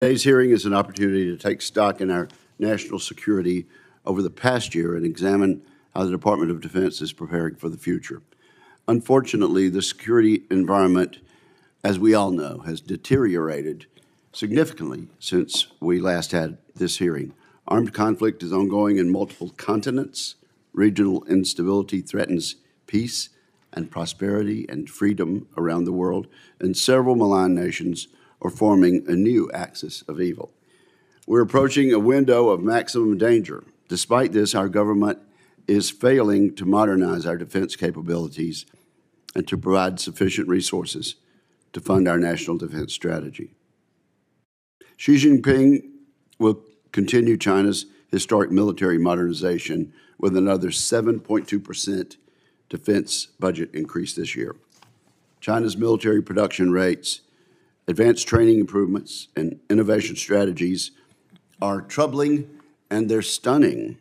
Today's hearing is an opportunity to take stock in our national security over the past year and examine how the Department of Defense is preparing for the future. Unfortunately, the security environment, as we all know, has deteriorated significantly since we last had this hearing. Armed conflict is ongoing in multiple continents. Regional instability threatens peace and prosperity and freedom around the world, and several malign nations are forming a new axis of evil. We're approaching a window of maximum danger. Despite this, our government is failing to modernize our defense capabilities and to provide sufficient resources to fund our national defense strategy. Xi Jinping will continue China's historic military modernization with another 7.2% defense budget increase this year. China's military production rates, advanced training improvements, and innovation strategies are troubling and they're stunning.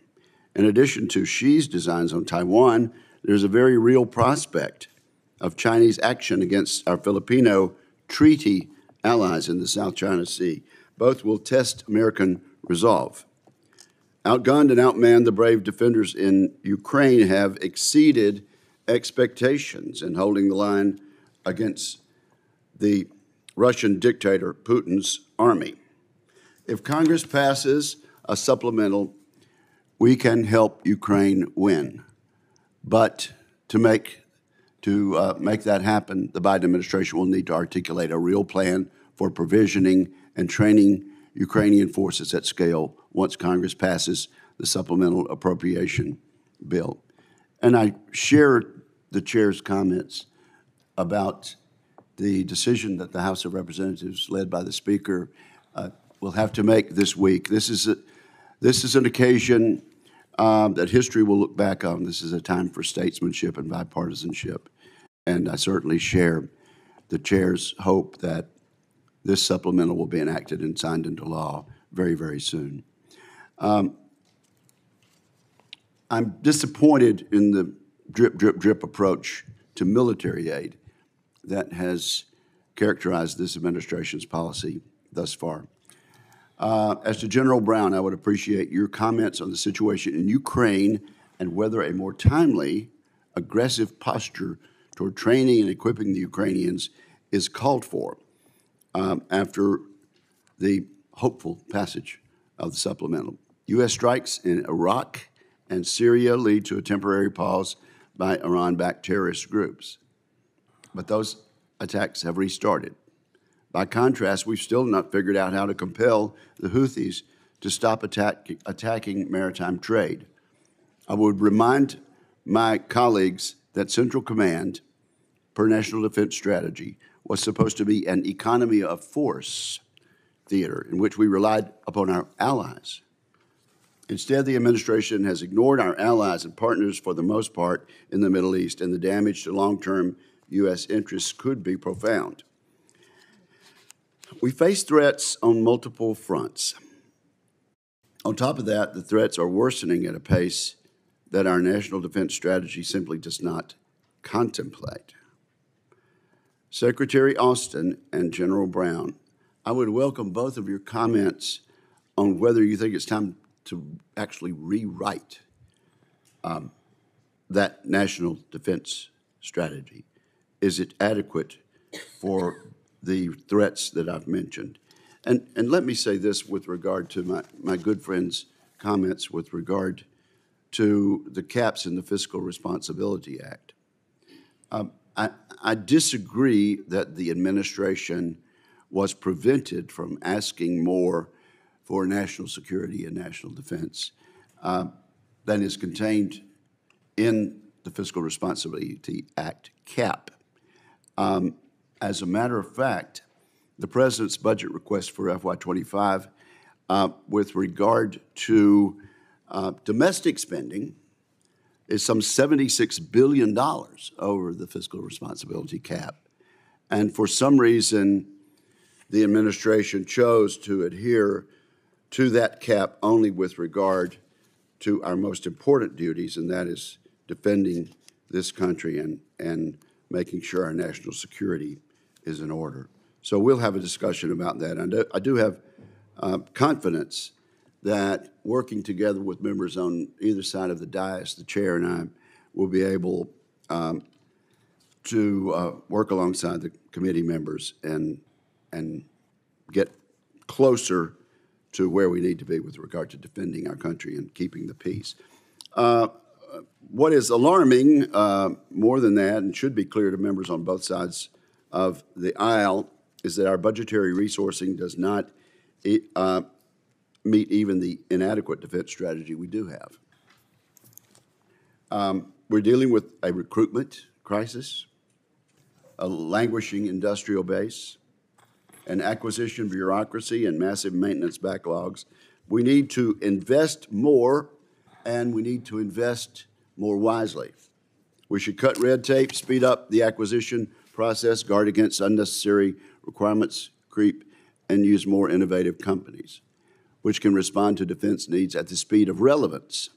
In addition to Xi's designs on Taiwan, there's a very real prospect of Chinese action against our Filipino treaty allies in the South China Sea. Both will test American resolve. Outgunned and outmanned, the brave defenders in Ukraine have exceeded expectations in holding the line against the Russian dictator Putin's army. If Congress passes a supplemental, we can help Ukraine win. But to make that happen, the Biden administration will need to articulate a real plan for provisioning and training Ukrainian forces at scale once Congress passes the supplemental appropriation bill. And I share the chair's comments about the decision that the House of Representatives, led by the Speaker, will have to make this week. This is an occasion that history will look back on. This is a time for statesmanship and bipartisanship. And I certainly share the chair's hope that this supplemental will be enacted and signed into law very, very soon. I'm disappointed in the drip, drip, drip approach to military aid that has characterized this administration's policy thus far. As to General Brown, I would appreciate your comments on the situation in Ukraine and whether a more timely, aggressive posture toward training and equipping the Ukrainians is called for after the hopeful passage of the supplemental. U.S. strikes in Iraq and Syria lead to a temporary pause by Iran-backed terrorist groups. But those attacks have restarted. By contrast, we've still not figured out how to compel the Houthis to stop attacking maritime trade. I would remind my colleagues that Central Command, per National Defense Strategy, was supposed to be an economy of force theater in which we relied upon our allies. Instead, the administration has ignored our allies and partners for the most part in the Middle East, and the damage to long-term U.S. interests could be profound. We face threats on multiple fronts. On top of that, the threats are worsening at a pace that our national defense strategy simply does not contemplate. Secretary Austin and General Brown, I would welcome both of your comments on whether you think it's time to actually rewrite that national defense strategy. Is it adequate for the threats that I've mentioned? And let me say this with regard to my good friend's comments with regard to the caps in the Fiscal Responsibility Act. I disagree that the administration was prevented from asking more for national security and national defense than is contained in the Fiscal Responsibility Act cap. As a matter of fact, the President's budget request for FY25 with regard to domestic spending is some $76 billion over the fiscal responsibility cap. And for some reason, the administration chose to adhere to that cap only with regard to our most important duties, and that is defending this country and making sure our national security is in order. So we'll have a discussion about that. I do have confidence that working together with members on either side of the dais, the chair and I, will be able to work alongside the committee members and get closer to where we need to be with regard to defending our country and keeping the peace. What is alarming more than that, and should be clear to members on both sides of the aisle, is that our budgetary resourcing does not meet even the inadequate defense strategy we do have. We're dealing with a recruitment crisis, a languishing industrial base, an acquisition bureaucracy, and massive maintenance backlogs. We need to invest more, and we need to invest more wisely. We should cut red tape, speed up the acquisition process, guard against unnecessary requirements creep, and use more innovative companies, which can respond to defense needs at the speed of relevance.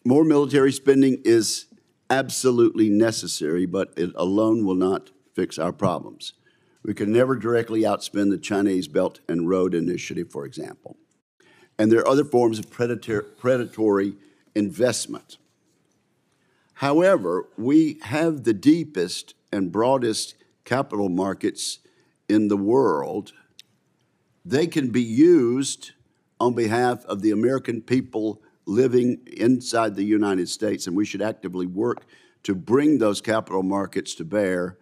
More military spending is absolutely necessary, but it alone will not fix our problems. We can never directly outspend the Chinese Belt and Road Initiative, for example. And there are other forms of predatory investment. However, we have the deepest and broadest capital markets in the world. They can be used on behalf of the American people living inside the United States, and we should actively work to bring those capital markets to bear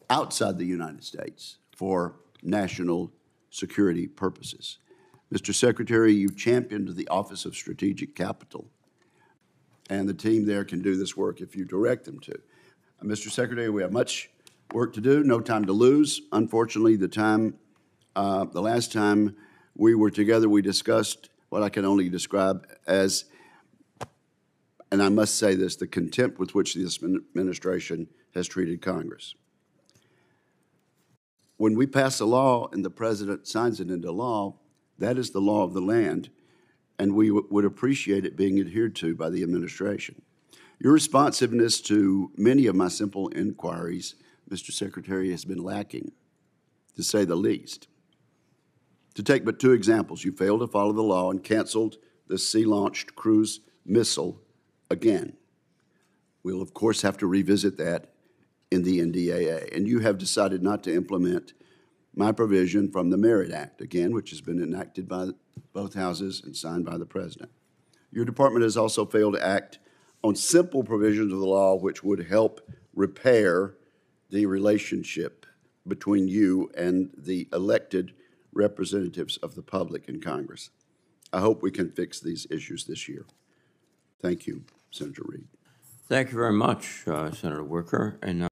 outside the United States for national security purposes. Mr. Secretary, you've championed the Office of Strategic Capital, and the team there can do this work if you direct them to. Mr. Secretary, we have much work to do, no time to lose. Unfortunately, the last time we were together, we discussed what I can only describe as, and I must say this, the contempt with which this administration has treated Congress. When we pass a law and the President signs it into law, that is the law of the land, and we would appreciate it being adhered to by the administration. Your responsiveness to many of my simple inquiries, Mr. Secretary, has been lacking, to say the least. To take but two examples, you failed to follow the law and canceled the sea-launched cruise missile again. We'll, of course, have to revisit that in the NDAA. And you have decided not to implement my provision from the Merit Act, again, which has been enacted by both houses and signed by the President. Your department has also failed to act on simple provisions of the law which would help repair the relationship between you and the elected representatives of the public in Congress. I hope we can fix these issues this year. Thank you, Senator Reid. Thank you very much, Senator Wicker. And